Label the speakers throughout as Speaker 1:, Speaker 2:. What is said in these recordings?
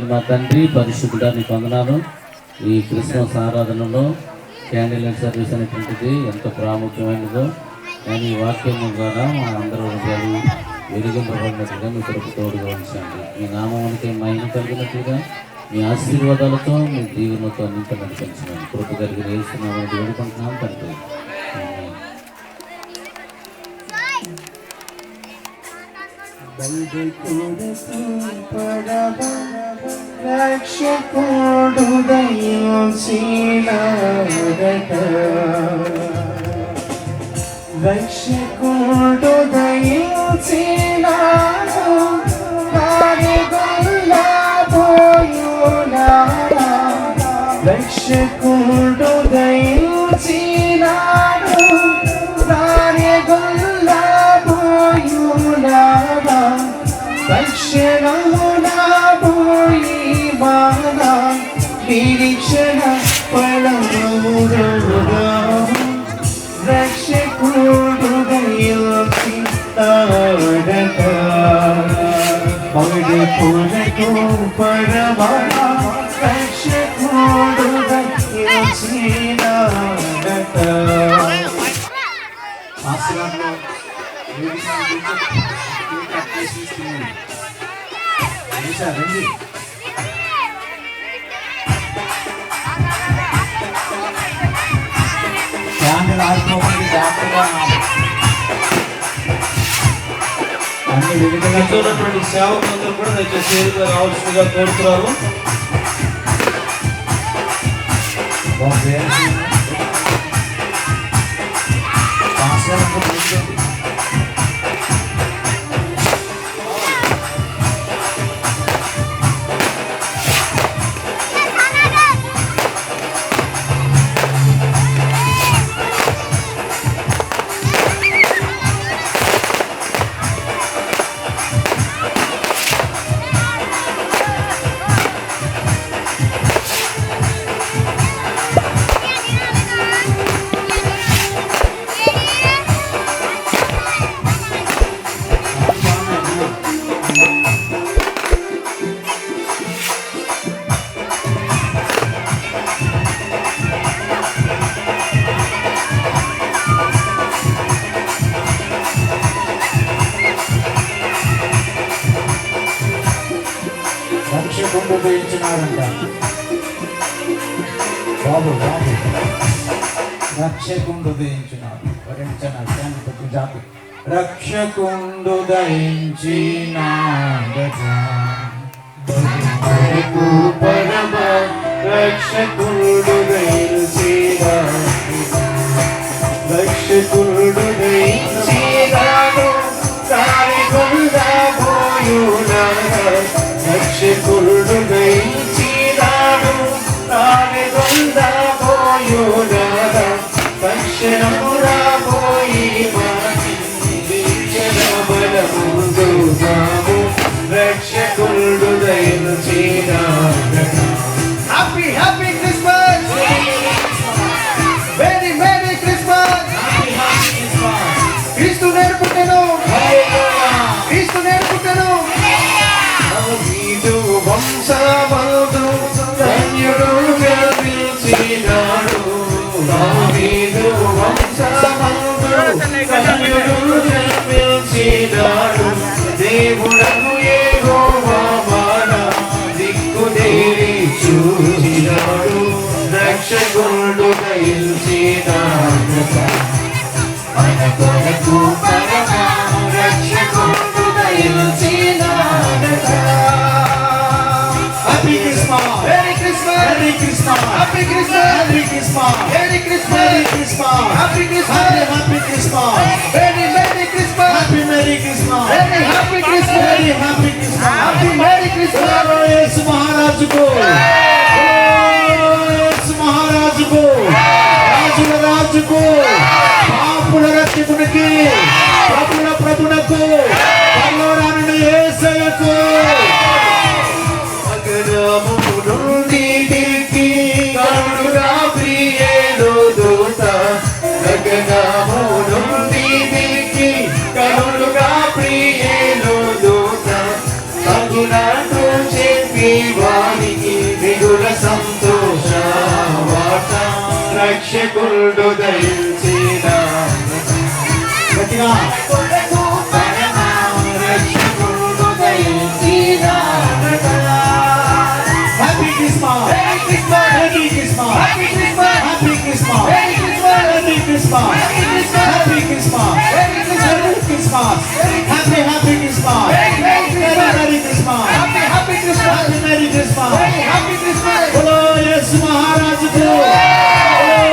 Speaker 1: మా తండ్రి పరిశుద్ధుడా నీకు వందనాలు. ఈ క్రిస్మస్ ఆరాధనలో క్యాండిల్ లైట్ సర్వీస్ అనేటువంటిది ఎంత ప్రాముఖ్యమైనదో, కానీ ఈ వాక్యం ద్వారా మా అందరూ హృదయాలు వెలిగింపబడినట్టుగా మీ కొరకు తోడుగా ఉంచండి. మీ నామానికి మహిమ కలిగినట్టుగా మీ ఆశీర్వాదాలతో మీ దీవెనతో నింత నడిపించండి. కృప కలిగి వేస్తున్నామని వేడుకుంటున్నాం తండ్రి.
Speaker 2: రక్షకుడు దయించినాడట, రక్షకుడు దయించినాడు, వారిగొల్ల పోయునాడా. రక్షకుడు దయించినాడు, వారిగొల్ల పోయునాడా. రక్షణమునా పోయి బాధ నిరీక్షణ పడముగా. రక్షకుడు దయించినాడట, పడి కొరకు పరమా. రక్షకుడు దయించినాడట. ఆశ్రమంలో రండి. క్యాండిల్ ఆడుకోవాలి జాగ్రత్తగా. అన్ని వివిధంగా చూడటువంటి సేవకులందరూ కూడా దయచేసి సేవగా రావాల్సిందిగా కోరుతున్నారు. రక్షకుడు దయించినాడంట బాబు, బాబు రక్షకుడు దయించినాడు. జాతి రక్షకుడు దయించినాడట, పరమ రక్షకుడు దయించినాడు. రక్షకుడు దయించినాడు, కారిగొల్లా పోయునాడు. రక్షకుడు దయించినాడు, కారిగొల్లా పోయునాడు. రక్షణమురా పోయి బలముందుగాము. రక్షకుడు దయించినాడు. Happy happy Christmas, very very Christmas. క్రీస్తు నేర్పుటను, క్రీస్తు నేర్పుటను. వంశమందు ధన్యుడుగా పిలిచినాడు. దావీదు వంశమందు ధన్యుడుగా పిలిచినాడు. దేవుడను యెహోవా మన దిక్కుదేరి చూచినాడు. రక్షకుడు దయించినాడు, మన కొరకు పరమ రక్షకుడు దయించినాడు. Happy Christmas, Merry Christmas, Merry Christmas, Happy Christmas, Merry Christmas, Merry Christmas, Merry Christmas, Happy Christmas, Happy Christmas, Merry Merry Christmas, Happy Merry Christmas, Merry Happy Christmas, Merry Happy Christmas, Happy Merry Christmas. యేసు మహారాజుకు, యేసు మహారాజుకు, రాజుల రాజుకు, పాపుల రక్షకునికి, ప్రభుల ప్రభునకు, పరలోరానున్న యేసయ్యకు. నుండి దిక్కి కనులుగా ప్రియేలు దూత. గగనము నుండి దిక్కి కనులుగా ప్రియేలు దూత. తగునట్టు చెప్పి ఉదయించిన గట్టిగా Happy Christmas! Merry Christmas! Happy Christmas! Happy Christmas! Happy Christmas! Merry Christmas! Happy Christmas! Happy Christmas! Happy Christmas! Merry Christmas! Happy Happy Christmas! Merry Christmas! Happy Happy Christmas! Happy Merry Christmas! Happy Christmas! बोलो यीशु महाराज को! बोलो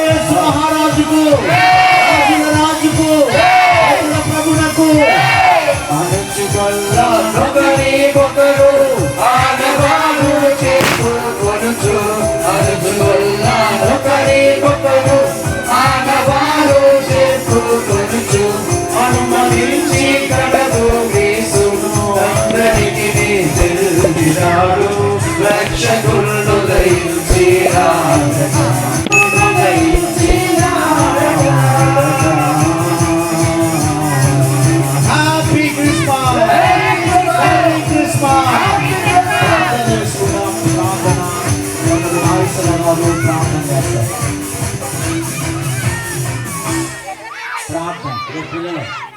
Speaker 2: यीशु महाराज को! राज को! प्रभु को! అనుచుగల్ల నొకరి కొకరు ఆనవాడు చెప్పుకొనుచు అనుచుగల్ల నొకరి కొకరు ఆనవాడు చెప్పుకొనుచు అనుమతించి కడదు యేసును అందరికి తెలిసినాడు రక్షకులను దయించినాడు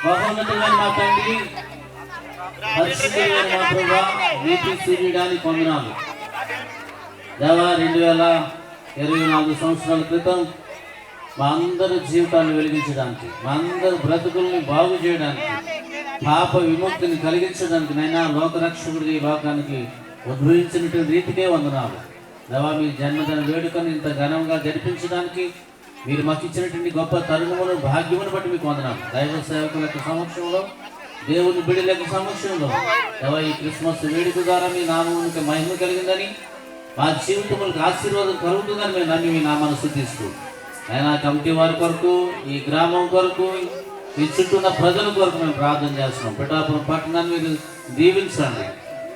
Speaker 1: మహోన్నతులైన మా తండ్రి, పరిశుద్ధులైన మా ప్రభువా, నీతి సూర్యుడానికి వందనాలు. దేవా, 2024 సంవత్సరాల క్రితం మా అందరి జీవితాన్ని వెలిగించడానికి, మా అందరి బ్రతుకుల్ని బాగు చేయడానికి, పాప విముక్తిని కలిగించడానికి నైనా లోకరక్షకుడిగా ఈ లోకానికి ఉద్భవించినటువంటి రీతికే వందనాలు. దేవా, మీ జన్మదిన వేడుకను ఇంత ఘనంగా జరిపించడానికి మీరు మాకు ఇచ్చినటువంటి గొప్ప తరుణమును భాగ్యమును బట్టి మీకు వందనాలు. దైవ సేవకుల యొక్క సమక్షంలో, దేవుని బిడ్డల యొక్క సమక్షంలో దేవా, ఈ క్రిస్మస్ వేడుక ద్వారా మీ నామమునికి మహిమ కలిగిందని, మా జీవితములకు ఆశీర్వాదం కలుగుతుందని మేము నమ్మి మీ నామాన్ని స్తుతిస్తూ, అయినా కమిటీ వారి కొరకు, ఈ గ్రామం కొరకు, ఈ చుట్టూ ఉన్న ప్రజల కొరకు మేము ప్రార్థన చేస్తున్నాం. పిఠాపురం పట్టణాన్ని మీరు దీవించండి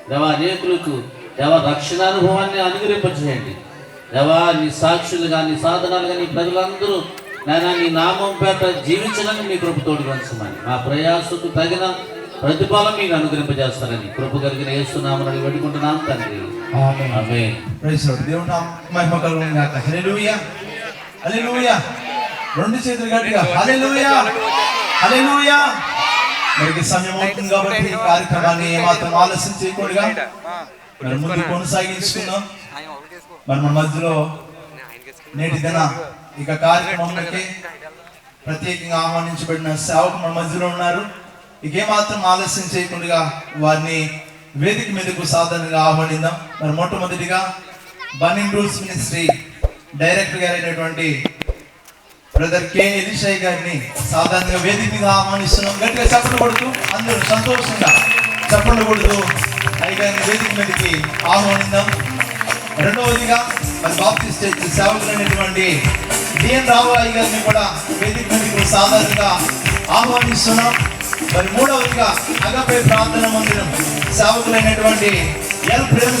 Speaker 1: దేవా. అనేకులకు దేవా రక్షణానుభవాన్ని అనుగ్రహింపచేయండి దేవా. నీ సాక్షులుగా, నీ సాధనాలుగా నీ ప్రజలందరూ నాయన నీ నామం పేట జీవించడానికి మీ కృప తోడు పంచమని, మా ప్రయాసకు తగిన ప్రతిఫలం మీకు అనుగ్రహింపజేస్తారని కృప కలిగిన యేసునామమున వేడుకుంటున్నాం తండ్రి. ఆమేన్.
Speaker 2: Praise Lord. దేవుని నామమునకు మహిమ కలుగును గాక. హల్లెలూయా, హల్లెలూయా. రెండు చేతులు గట్టిగా హల్లెలూయా, హల్లెలూయా. మరి సమయం అవుతుంది కాబట్టి ఈ కార్యక్రమాన్ని ఏమాత్రం ఆలస్యం చేయకూడదుగా మరి ముందు కొనసాగించుకుందాం. మరి మన మధ్యలో నేటి దిన ఇక కార్యక్రమంలోకి ప్రత్యేకంగా ఆహ్వానించబడిన సేవకు మన మధ్యలో ఉన్నారు. ఇకేమాత్రం ఆలస్యం చేయకుండా వారిని వేదిక మీదకు సాధారణంగా ఆహ్వానిద్దాం. మరి మొట్టమొదటిగా బర్నింగ్ రూల్స్ మినిస్ట్రీ డైరెక్టర్ గారు అయినటువంటి బ్రదర్ కె ఎలిషాయ్ గారిని సాధారణంగా వేదిక మీద ఆహ్వానిస్తున్నాం. గట్టిగా చప్పట్లు కొడుతూ అందరూ సంతోషంగా చప్పట్లు కొడుతూ అయ్యగారిని వేదిక మీదకి ఆహ్వానిద్దాం. రెండవదిగా మరి బాప్టిస్ట్ చర్చ్ సేవకులైనటువంటి డిఎన్ రావు అయ్య గారిని కూడా వేదిక మీదకి సాధారణంగా ఆహ్వానిస్తున్నాం. మరి మూడవదిగా అగపే ప్రార్థన మందిరం సేవకులైనటువంటి ఎల్ ప్రేమ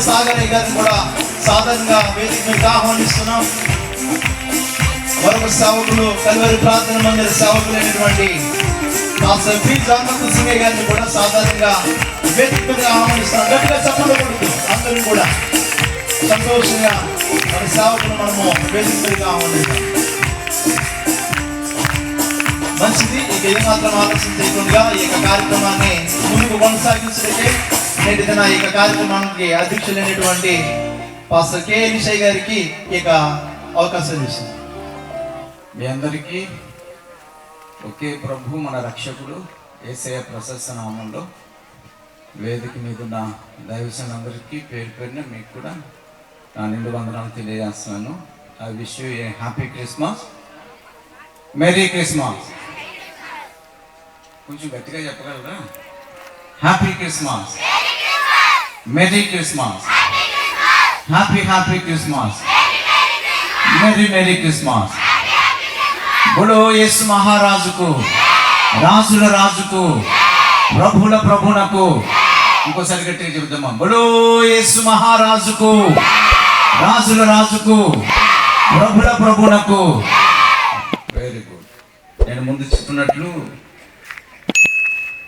Speaker 2: సాగర్ గారిని కూడా సాధారణంగా వేదిక మీద ఆహ్వానిస్తున్నాం. మరొక సేవకులు కల్వరి ప్రార్థన మందిర సేవకులైనటువంటి మాస్టర్ పి జానపద సింగ్ గారిని కూడా సాధారణంగా వేదిక మీద ఆహ్వానిస్తున్నాం. గట్టిగా చప్పట్లు కొడుతూ అందరూ కూడా సంతోషంగా మన సేవకులు మనము వేదిక మీద ఆహ్వానిస్తాం. మంచిది. ఇక ఏమాత్రం ఆలోచన చేయకుండా ఈ యొక్క కార్యక్రమాన్ని ముందుకు కొనసాగించడానికి నేటి దిన ఈ యొక్క కార్యక్రమానికి అధ్యక్షులైనటువంటి పాస్టర్ కె ఎలిషాయ్ గారికి ఇక అవకాశం ఇస్తుంది.
Speaker 3: మీ అందరికీ ఒకే ప్రభు మన రక్షకుడు యేసయ్య ప్రశస్త నామంలో వేదిక మీద ఉన్న దైవజనులందరికీ పేరు పేరున మీకు కూడా నా నిండు వందనాలు తెలియజేస్తున్నాను. I wish you a happy Christmas, merry Christmas. కొంచెం గట్టిగా చెప్పగలరా? Happy Christmas, merry Christmas, happy happy Christmas, merry merry Christmas. బోలో యేసు మహారాజుకు, రాజుల రాజుకు, ప్రభుల ప్రభునకు. ఇంకోసారి గట్టిగా చెబుతామా? బోలో యేసు మహారాజుకు, రాజుల రాజుకు, ప్రభుల ప్రభునకు. Very good. నేను ముందు చెప్పినట్లు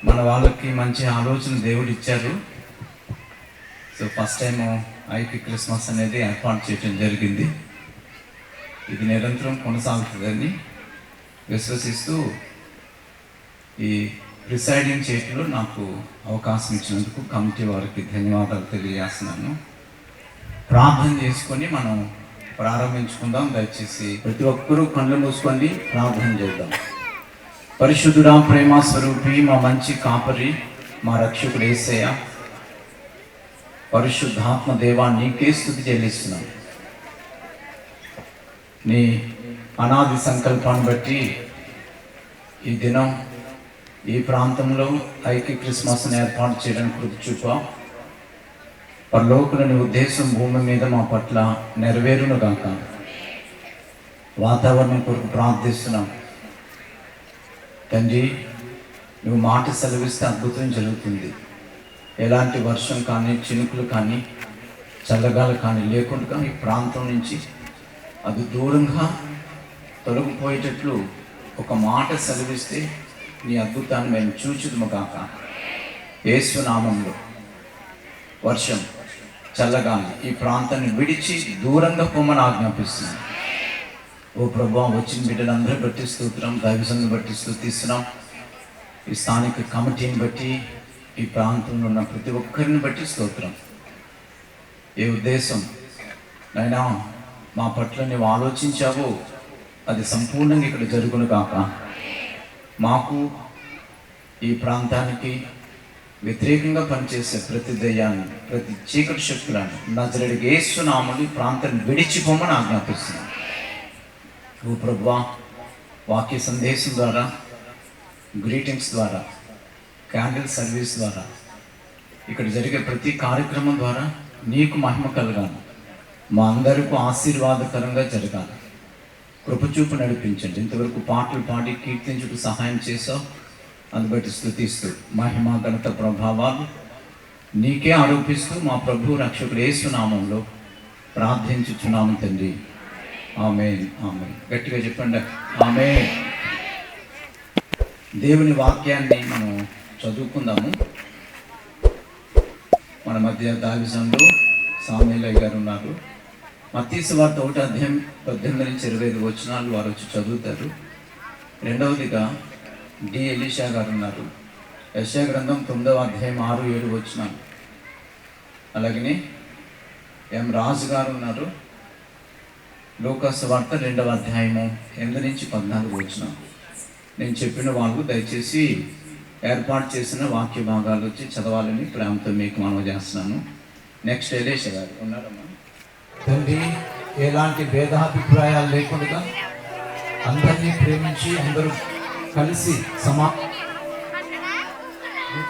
Speaker 3: మన వాళ్ళకి మంచి ఆలోచన దేవుడు ఇచ్చారు. So first time IP Christmas అనేది ఏర్పాటు చేయడం జరిగింది. ఇది నిరంతరం కొనసాగుతుందని విశ్వసిస్తూ ఈ ప్రిసైడింగ్ చేయడంలో నాకు అవకాశం ఇచ్చినందుకు కమిటీ వారికి ధన్యవాదాలు తెలియజేస్తున్నాను. ప్రార్థన చేసుకొని మనం ప్రారంభించుకుందాం. దయచేసి ప్రతి ఒక్కరూ కళ్ళు మూసుకొని ప్రార్థన చేద్దాం. పరిశుద్ధుడా, ప్రేమ స్వరూపి, మా మంచి కాపరి, మా రక్షకుడు యేసయ్య, పరిశుద్ధాత్మ దేవా, నీకే స్తుతి చెల్లిస్తున్నాం. నీ అనాది సంకల్పాన్ని బట్టి ఈ దినం ఈ ప్రాంతంలో ఐక్య క్రిస్మస్ని ఏర్పాటు చేయడానికి కృప చూపా. పరలోకులని ఉద్దేశం భూమి మీద మా పట్ల నెరవేరును గాక. వాతావరణం కొరకు ప్రార్థిస్తున్నాం తండ్రి. నువ్వు మాట సెలవిస్తే అద్భుతం జరుగుతుంది. ఎలాంటి వర్షం కానీ, చినుకులు కానీ, చల్లగాలు కానీ లేకుండా ఈ ప్రాంతం నుంచి అది దూరంగా తొలగిపోయేటట్లు ఒక మాట సెలవిస్తే నీ అద్భుతాన్ని మేము చూచుదుము కాక. యేసు నామంలో వర్షం, చల్లగాలి ఈ ప్రాంతాన్ని విడిచి దూరంగా పొమ్మని ఆజ్ఞాపిస్తున్నాం. ఓ ప్రభువా, వచ్చిన బిడ్డలందరూ బట్టి స్తోత్రం, దైవజనులను బట్టి స్తుతిస్తున్నాం. ఈ స్థానిక కమిటీని బట్టి, ఈ ప్రాంతంలో ఉన్న ప్రతి ఒక్కరిని బట్టి స్తోత్రం. ఏ ఉద్దేశం నైనా మా పట్ల నీవు ఆలోచించావో అది సంపూర్ణంగా ఇక్కడ జరుగును కాక. మాకు ఈ ప్రాంతానికి వ్యతిరేకంగా పనిచేసే ప్రతి దయ్యాన్ని, ప్రతి చీకటి శక్తులను నజరేయుడైన యేసు నామములో ఈ ప్రాంతాన్ని విడిచిపోమని ఆజ్ఞాపిస్తున్నాం. ఓ ప్రభువా, వాక్య సందేశం ద్వారా, గ్రీటింగ్స్ ద్వారా, క్యాండిల్ సర్వీస్ ద్వారా, ఇక్కడ జరిగే ప్రతి కార్యక్రమం ద్వారా నీకు మహిమ కలగాలి, మా అందరికీ ఆశీర్వాదకరంగా జరగాలి. కృపచూపు నడిపించండి. ఇంతవరకు పాటలు పాడి కీర్తించుకు సహాయం చేసావు, అందుబట్టి స్తుతిస్తూ మహిమ, ఘనత, ప్రభావాలు నీకే ఆరోపిస్తూ మా ప్రభు రక్షకుడు యేసు నామంలో ప్రార్థించుచున్నాము తండ్రి. ఆమేన్, ఆమేన్. గట్టిగా చెప్పండి, ఆమేన్. దేవుని వాక్యాన్ని మనం చదువుకుందాము. మన మధ్య దావిజనులు సామేలయ్య గారు ఉన్నారు. మత్తయి సువార్త 1:18-25 వారు వచ్చి చదువుతారు. రెండవదిగా డి ఎలీషా గారు ఉన్నారు. యెషయా గ్రంథం 9:6-7. అలాగనే ఎం రాజు గారు ఉన్నారు. లూకాసు వార్త 2:8-14. నేను చెప్పిన వాళ్ళు దయచేసి ఏర్పాటు చేసిన వాక్య భాగాలు వచ్చి చదవాలని ప్రేమతో మీకు మనవి చేస్తున్నాను. నెక్స్ట్ ఎలీషా గారు ఉన్నారమ్మా. తండ్రి, ఎలాంటి భేదాభిప్రాయాలు లేకుండా అందరినీ ప్రేమించి అందరూ కలిసి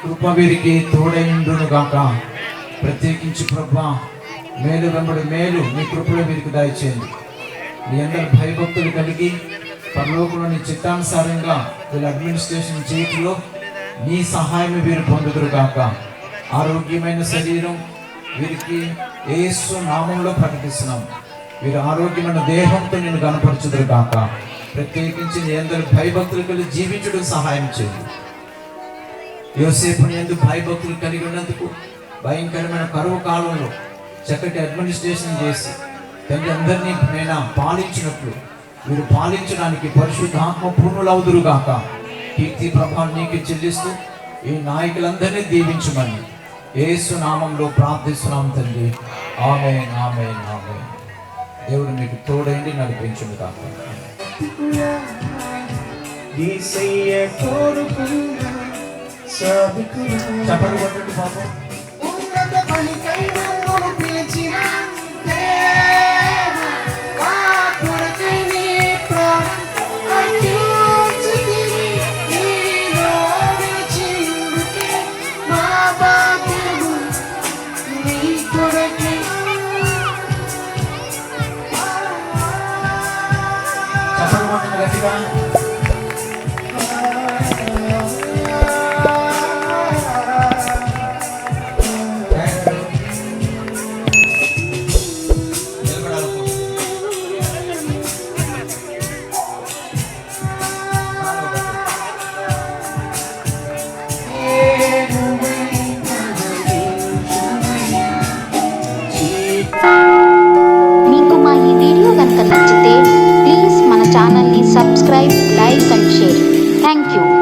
Speaker 3: కృప వీరికి తోడైండును గాక. ప్రత్యేకించి ప్రభా, మేలు వెంబడి మేలు మీ కృపలో వీరికి దయచేయండి. మీ అందరి భయభక్తులు కలిగి పరలోకంలోని చిత్తానుసారంగా వీళ్ళ అడ్మినిస్ట్రేషన్ చేయట్లో నీ సహాయం వీరు పొందుదురు గాక. ఆరోగ్యమైన శరీరం వీరికి యేసు నామంలో ప్రకటిస్తున్నాం. వీరు ఆరోగ్యమైన దేహంతో నేను కనపరచుదురు గాక. ప్రత్యేకించి నీ అందరి భయభక్తులు కలిగి జీవించడం సహాయం చేయండి. యోసేపుని ఎందుకు భయభక్తులు కలిగి ఉన్నందుకు భయంకరమైన కరువు కాలంలో చక్కటి అడ్మినిస్ట్రేషన్ చేసి తండ్రి అందరినీ నేను పాలించినట్లు వీరు పాలించడానికి పరిశుద్ధాత్మ పూర్ణులవుదురు గాక. కీర్తి ప్రభావం నీకు చెల్లిస్తూ ఈ నాయకులందరినీ దీవించమని యేసు నామంలో ప్రార్థిస్తున్నాం తండ్రి. ఆమేన్, ఆమేన్, ఆమేన్. దేవుడు మీకు తోడైండి నడిపించును గాక. చెప్పండి కొట్టండి పాపం.
Speaker 4: మీకు మా ఈ వీడియో కనుక నచ్చితే subscribe, like and share. Thank you.